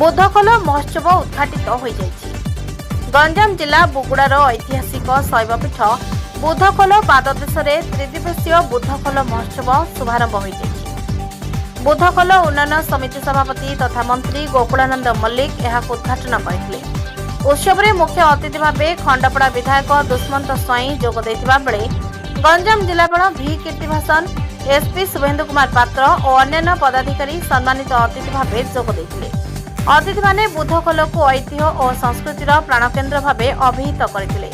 बुधखोल महोत्सव उद्घाटित हो गंजाम जिला बुगुड़ार ऐतिहासिक शैवपीठ बुधखोल पाददेश त्रिदिवसीय बुधखोल महोत्सव शुभारंभ हो बुधखोल उन्नयन समिति सभापति तथा मंत्री गोकुलानंद मल्लिक यह उद्घाटन करते उत्सव में मुख्य अतिथि भाव खंडपड़ा विधायक दुष्मंत स्वाई जोग देथिबा बेले गंजाम जिलापाल भि कीर्तिभाषण एसपी शुभेन्दु कुमार पात्र और अन्य पदाधिकारी सम्मानित अतिथि भाव जोग देथिले। अतिथि माने बुधखोल को ऐतिह्य और संस्कृतिर प्राणकेन्द्र भाव अभिहित करथिले।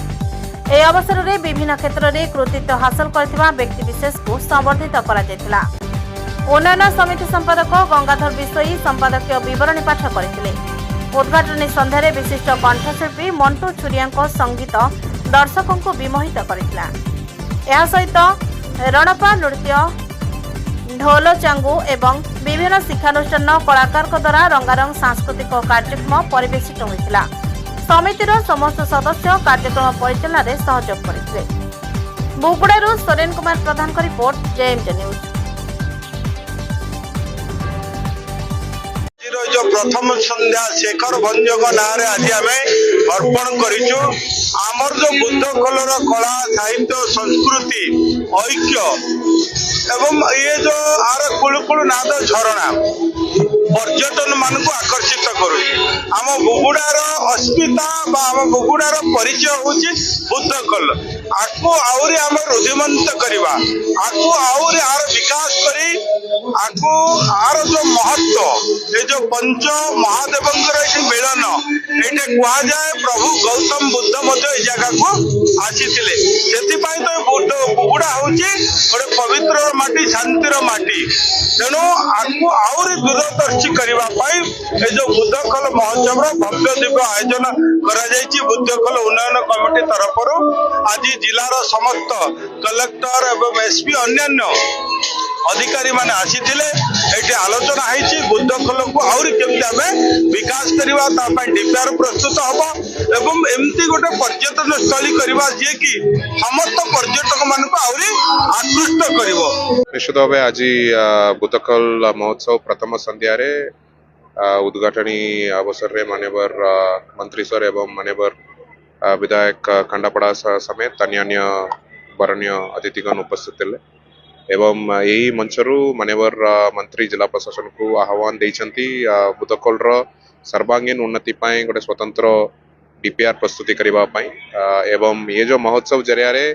ए अवसर में विभिन्न क्षेत्र में कृतित्व हासिल करथिबा व्यक्तिविशेष को संबर्धित करा जायतिला। उन्नयन समिति संपादक गंगाधर बिशोई संपादकीय विवरणी पाठ करथिले। उद्घाटनी संध्यारे विशिष्ट कंठशिल्पी मंटू छुरिया संगीत दर्शकों को विमोहित करथिला। यह सहित रणपा नृत्य ढोल चांगू एवं विभिन्न शिक्षानुष्ठान कलाकार द्वारा रंगारंग सांस्कृतिक कार्यक्रम परिवेशित होता। समितिर समस्त सदस्य कार्यक्रम परिचालन में सहयोग करते। बुगुड़ारू सोरेन कुमार प्रधान का रिपोर्ट जेएमजे न्यूज। जो प्रथम संध्या शेखर भंजक ना आज आम अर्पण करूँ आमर जो बुधखोलर कला साहित्य संस्कृति ऐक्य एवं ये जो आर कुलकुल नाद झरणा पर्यटन मान को आकर्षित करू आम बुगुड़ार अस्मिता आम बुगुड़ार परिचय हूँ बुधखोल आपको आहरी आम रुधिमंत करवा आपको आहरी आर विकास करी आपको आर जो महत्व ये जो पंच महादेव मिलन ये कह जाए प्रभु गौतम बुद्ध जगह को आसी से तो बुगुड़ा हूँ गोटे पवित्र माटी शांतिर माटी तेणु आपको आहरी दूरदर्शी करने जो बुधखोल महोत्सव भव्य दिव्य आयोजन कर बुधखोल उन्नयन कमिटी तरफ आज जिलार समस्त कलेक्टर एवं एसपी अन्य अधिकारी माने आसी आलोचना होती बुधखोल को आहरी केमती आम विकास करवा डीपीआर प्रस्तुत हम एवं एमती गोटे पर्यटन स्थली करवा जी कि समस्त पर्यटक मान आहरी आकृष्ट कर निश्चित भाव आज बुधखोल महोत्सव प्रथम संध्यार उद्घाटनी अवसर में मान्यवर मंत्री सर एवं मान्यवर विधायक खंडापड़ा समेत अन्य वरणीय अतिथिगण उपस्थित थे एवं यही मंचरू मान्यवर मंत्री जिला प्रशासन को आह्वान देइछंती बुधखोल सर्वांगीन उन्नति पाई गोटे स्वतंत्र डीपीआर प्रस्तुति करबा पाई एवं ये जो महोत्सव जरिया रे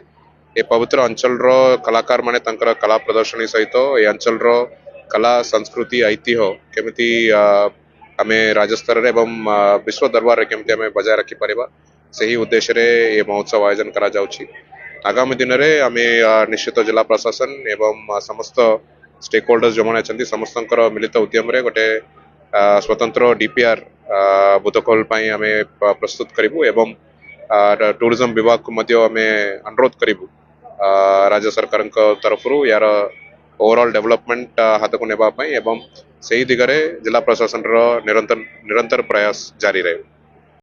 ए पवित्र अंचल कलाकार माने तंकर कला प्रदर्शनी सहित ए अंचल कला संस्कृति ऐतिह्य केमिति आमे राज्य स्तर रे एवं विश्व दरबार रे केमिति आमे बजाय रखि परिबा सही उद्देश्य रे ये महोत्सव आयोजन करा जाउछि। आगामी दिन में आम निश्चित जिला प्रशासन एवं समस्त स्टेक होल्डर्स जो मैंने समस्त मिलित उद्यम गोटे स्वतंत्र डीपीआर बुधखोल आम प्रस्तुत करूँ एवं टूरिज्म विभाग को आम अनुरोध करूँ राज्य सरकार तरफ यार ओवरऑल डेवलपमेंट हाथ को नेबाई एवं से ही दिगरे जिला प्रशासन निरंतर प्रयास जारी रहे।